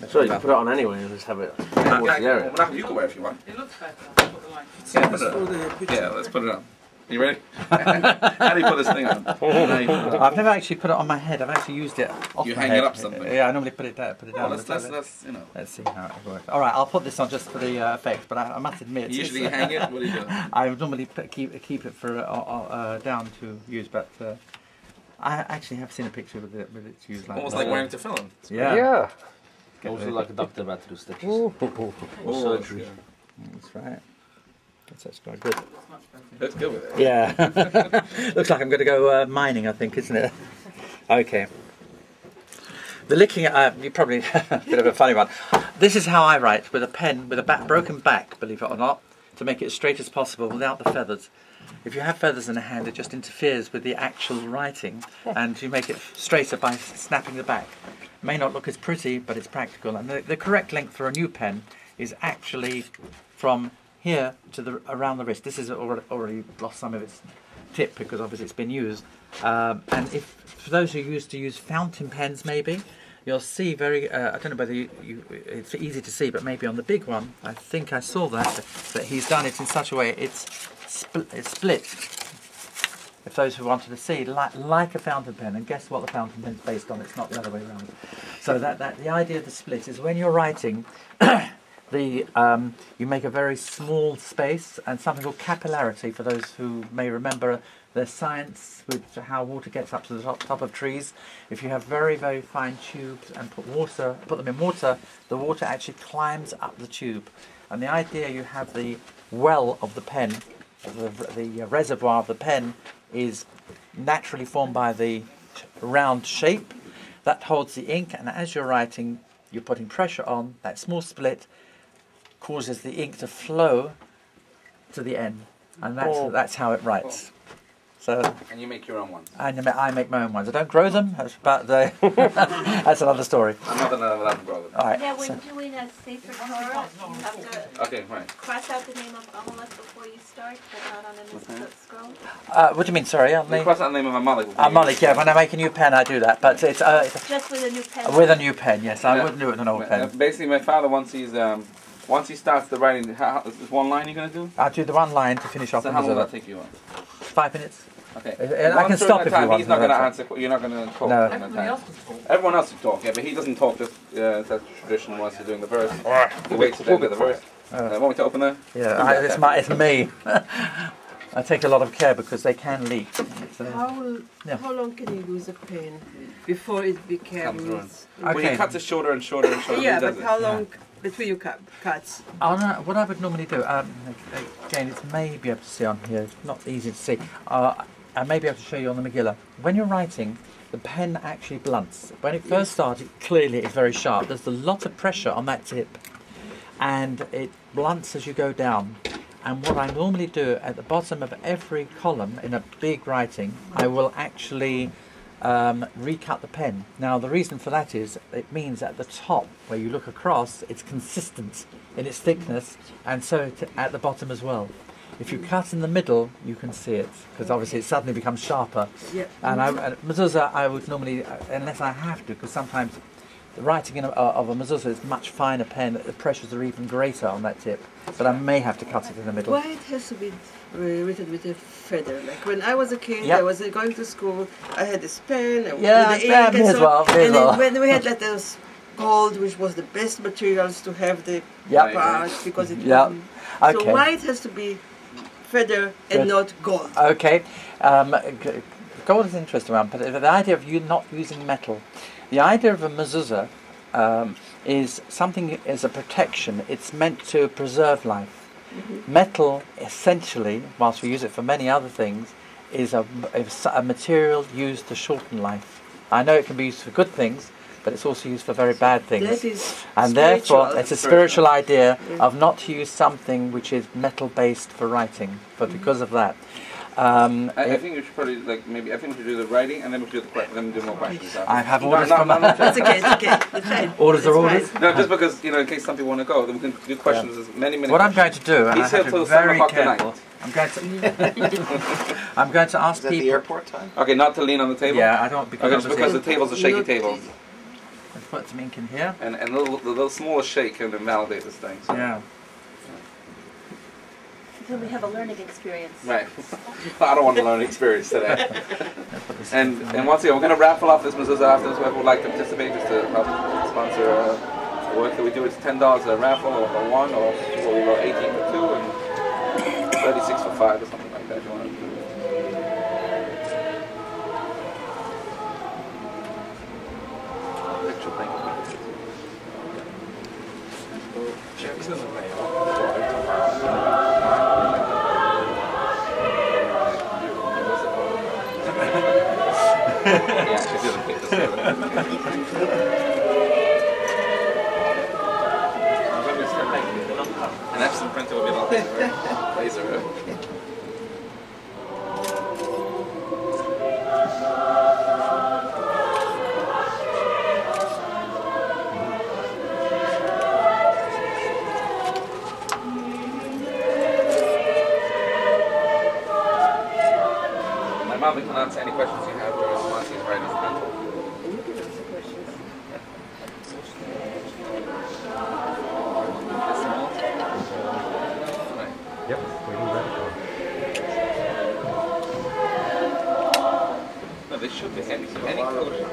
Sure, you can put it on anyway and just have it. Watch the area. You can wear it if you want. It looks better. I'll put the light. Yeah, put it on. Yeah, let's put it on. You ready? How do you put this thing on? I've never actually put it on my head. I've actually used it off You my hang head. it up something. Yeah, I normally put it down. Let's Let's see how it works. All right, I'll put this on just for the effect. But I must admit, Usually you hang it. What do you do? I would normally keep it for down to use, but I actually have seen a picture with it used like Almost that. like wearing tefillin. Yeah. Also like a doctor about to do stitches. Ooh. Or surgery. Yeah. That's right. That's quite good. Let's go with it. Yeah. Looks like I'm going to go mining, I think, isn't it? Okay. The licking, you probably, a bit of a funny one. This is how I write, with a pen, with a broken back, believe it or not, to make it as straight as possible without the feathers. If you have feathers in a hand, it just interferes with the actual writing, and you make it straighter by snapping the back. It may not look as pretty, but it's practical. And the correct length for a new pen is actually from here to around the wrist. This has already lost some of its tip because obviously it's been used. And if for those who used to use fountain pens, maybe you'll see very. I don't know whether it's easy to see, but maybe on the big one, I think I saw that he's done it in such a way it's split. If those who wanted to see, like a fountain pen, and guess what the fountain pen's based on? It's not the other way around. So that the idea of the split is when you're writing. You make a very small space, and something called capillarity, for those who may remember their science with how water gets up to the top of trees. If you have very, very fine tubes and put them in water, the water actually climbs up the tube. And the idea you have the well of the pen, the reservoir of the pen, is naturally formed by the round shape that holds the ink, and as you're writing, you're putting pressure on that small split, causes the ink to flow to the end, and that's how it writes. So, and you make your own ones. And I make my own ones. I don't grow them, but that's another story. I'm not allowed to grow them. All right. Yeah, when doing a Sefer Torah, you have to Okay, right. cross out the name of Amalek before you start, but not on the Mezuzah scroll. What do you mean? Sorry, We cross out the name of Amalek. Amalek. Yeah, when I make a new pen, I do that. But it's Just with a new pen. with a new pen. Yes, I wouldn't do it with an old pen. Basically, my father once he starts the writing, is one line you're going to do? I'll do the one line to finish off. So how long will that take you on? 5 minutes. Okay. I can stop if you want. He's not going to answer. You're not going to talk. No. Everyone else can talk. Yeah, but he doesn't talk. Just that's tradition once he's doing the verse. He waits to the end of the verse. Want me to open there? Yeah, it's me. I take a lot of care because they can leak. How long can you use a pen before it becomes? Well, he cuts it shorter and shorter and shorter. Yeah, but how long between your cuts? What I would normally do, again, it's maybe able to see on here. It's not easy to see. I may be able to show you on the Megillah. When you're writing, the pen actually blunts. When it first started, clearly it's very sharp. There's a lot of pressure on that tip, and it blunts as you go down. And what I normally do at the bottom of every column in a big writing, I will actually recut the pen. Now the reason for that is it means at the top where you look across, it's consistent in its thickness, and so at the bottom as well. If you cut in the middle, you can see it, because obviously it suddenly becomes sharper. Yeah. And mezuzah, I would normally, unless I have to, because sometimes the writing of a mezuzah is much finer pen, the pressures are even greater on that tip, but I may have to cut it in the middle. Why it has to be written with a feather? Like when I was a kid, Yep. I was going to school, I had this pen with Yeah, the ink me and as so well, me as and well. then when we had like those gold, which was the best materials to have the Yep. parts because it Yep. So Okay. why it has to be feather Good. and not gold? Okay, gold is an interesting one, but the idea of you not using metal, the idea of a mezuzah is something as a protection. It's meant to preserve life. Metal, essentially, whilst we use it for many other things, is a material used to shorten life. I know it can be used for good things, but it's also used for very bad things. That is And therefore, spiritual. it's a spiritual idea of not to use something which is metal-based for writing, but because of that. I think we should probably I think we should do the writing and then we should do then we do more questions. I have orders from That's okay, it's okay. That's fine. Orders are That's orders. fine. No, just because in case some people want to go, then we can do questions as many. What I'm going to do, and I He's here have to till be very 7 o'clock tonight. careful. I'm going to ask Is that people. the airport time? Okay, not to lean on the table. Yeah, I don't because Okay, because obviously- the tables are shaky tables, Let's put some ink in here. and the little smallest shake can invalidate this thing. So. Yeah. Until we have a learning experience. Right. I don't want to learn experience today. and once again, we're going to raffle off this Mezuzah after this. Whoever would like to participate, just to help sponsor the work that we do. It's $10 a raffle, or for one, or we wrote 18 for two, and 36 for five, or something like that. If you want to. Yeah, she didn't pick this An Epson printer would be a lot easier. Laser. My mom can answer any questions you have or responses right now. You can answer questions. Yep, waiting radical. No, they should be any kosher.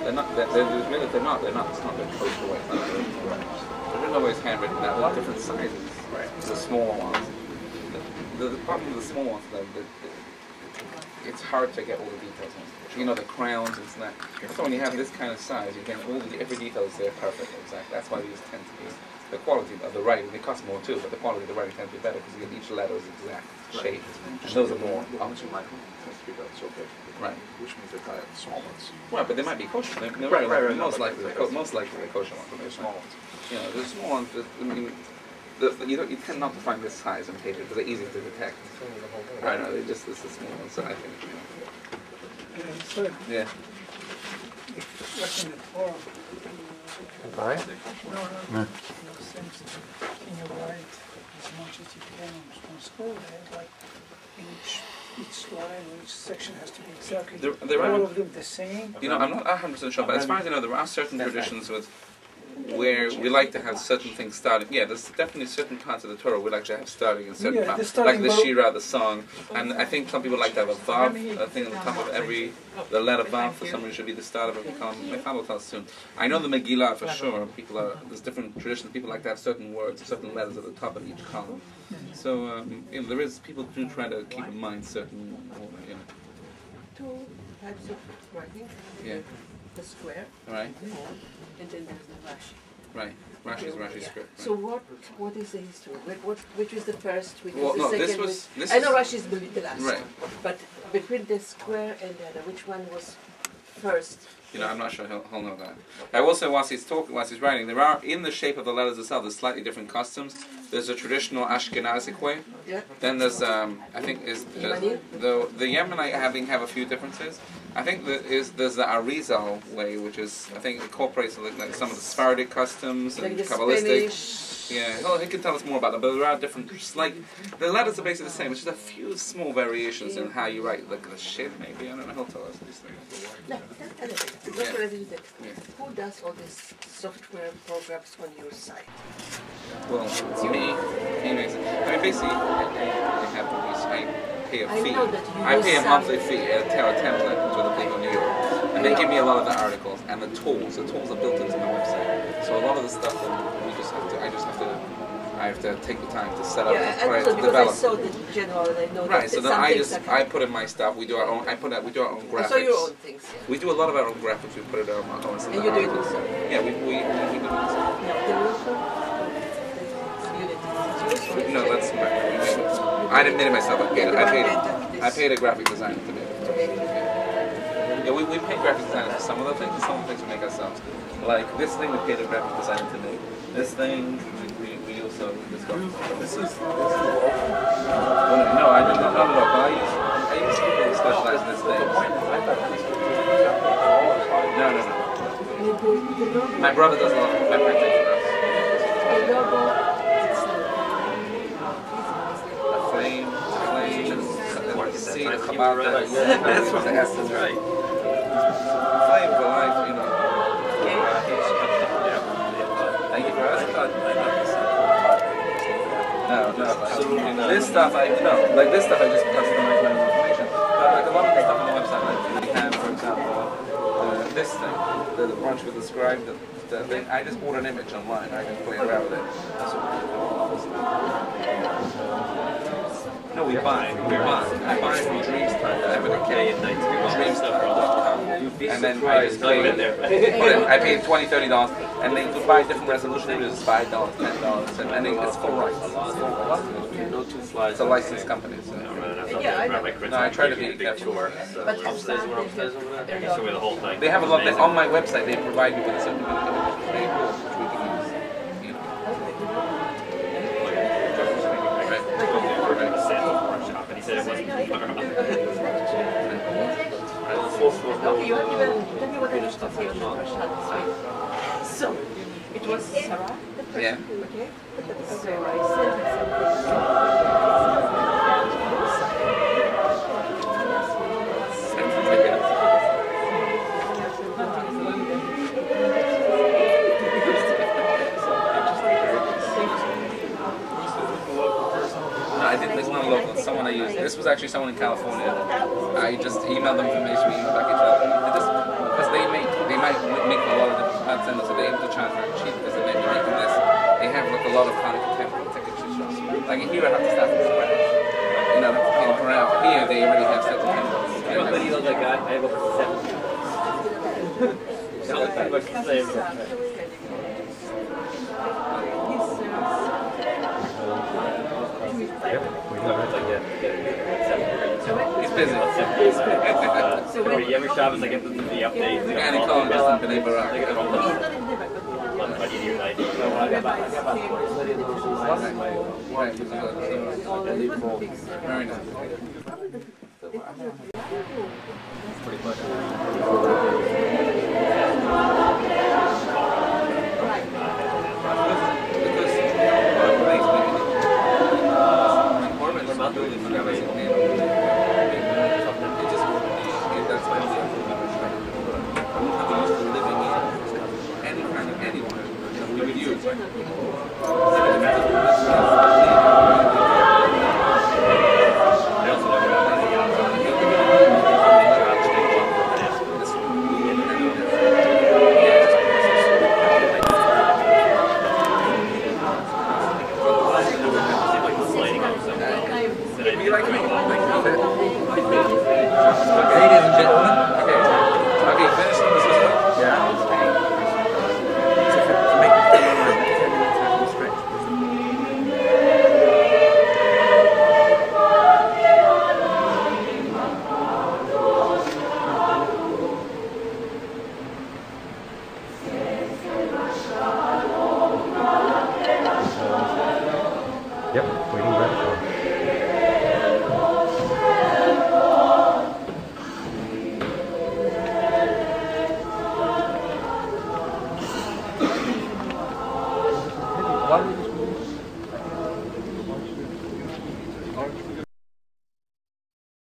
They're not. They're not. It's not the kosher way. There's always handwritten now. There's different sizes. Right. The smaller ones. The problem with the small ones, though, it's hard to get all the details on. The crowns and that. So when you have this kind of size, you get every detail is there perfectly. Exactly. That's why these tend to be. The quality of the writing, they cost more too, but the quality of the writing tends to be better because you get each letter is exact shape. And those are more. Right. Which means they're kind of small ones. Right, but they might be kosher. Right. Most likely they're kosher ones. They're small ones. The small ones. You tend not to find this size in paper because they're easy to detect. Right? No, they're just this is small ones. So I think. Yeah. Right? No. Can you write as much as you can on school head, like each line or each section has to be exactly all of them the same? I'm not 100% sure, but as far as I know, there are certain traditions with where we like to have certain things starting. Yeah, there's definitely certain parts of the Torah we like to have starting in certain parts, like the Shira, the song, and I think some people like to have a Vav, a thing on the top of the letter Vav for some reason should be the start of every column. My father will tell us soon. I know the Megillah for sure. There's different traditions. People like to have certain words, certain letters at the top of each column. So there is people do try to keep in mind certain, Two types of writing. Yeah. The square. Right. And then there's the Rashi. Right. Rashi's script. Right. So what is the history? Which is the first? Which Well, is the no, second? this I know is- Rashi is the last Right. one. But between the square and the other, which one was first? I'm not sure he'll know that. I will say, whilst he's writing, there are, in the shape of the letters itself, there's slightly different customs. There's a traditional Ashkenazic way. Yeah. Then there's, the Yemenite have a few differences. I think there's the Arizal way, which is, I think, incorporates like some of the Sephardic customs and Like the Kabbalistic. Spanish. Yeah, he can tell us more about them, but there are different, the letters are basically the same. It's just a few small variations in how you write, like the shit maybe. I don't know. He'll tell us these things. No, that's what I did. Who does all these software programs on your site? Well, it's me. He makes it. I mean, basically, I pay a I fee. know that you I pay a use monthly some- fee, a template to the people in New York. And they give me a lot of the articles and the tools. The tools are built into the website. So a lot of the stuff I have to take the time to set up Yeah, and and try also to because develop. I saw the general and I know Right, that so then some I things are put in my stuff. We do our own. We do our own graphics. I saw your own things. Yeah. We do a lot of our own graphics. We put it on our own. And you do it also. Yeah, we do it. No, the also Unity. No, that's I didn't make it myself. I paid a graphic designer to make it. Yeah, we pay graphic designers for some of the things, and some of the things we make ourselves. Like this thing, we paid a graphic designer to make. This thing, we also so let's go. This is No, I didn't know local. I use people who specialize in this thing. No. My brother does a lot of my printing for us. A flame, the seed of Kabbalah. That's what the S is, right? Flame for life, you know. Thank you for asking. No. absolutely not. This stuff I this stuff I just customize my own information. But like a lot of the stuff on the website, like we have, for example, this thing, the brunch with the scribe, the thing. I just bought an image online. I can play around with it. That's what No, we buy. I buy from dreamstuff.com. And then I just play it there. I paid $20, $30, and they could buy different resolution images, $5, $10, and it's full rights. It's a licensed company. So. No, I try to be careful. Upstairs over there. You show me the whole thing. They have a lot. On my website, they provide me with a certain amount of images. They which we can use. You know. And he said it wasn't Okay, you want to tell me what I used to say on the first shot. So, it was Sarah, the person, Yeah. okay? So I said it's not local, it's someone I use. This was actually someone in California. I just emailed them information, we emailed back each other. Because they might make a lot of different parts in it, so they're able to charge very cheap because they may be making this. They have like a lot of Hanukkah temple ticket shops. Like here I have to start from scratch. You know, I have to pay per hour. Here they already have certain temples. I have over 7. He's busy. So when Every Shabbos I get the updates. And he called me up and they were up. he's not in Very nice. Never.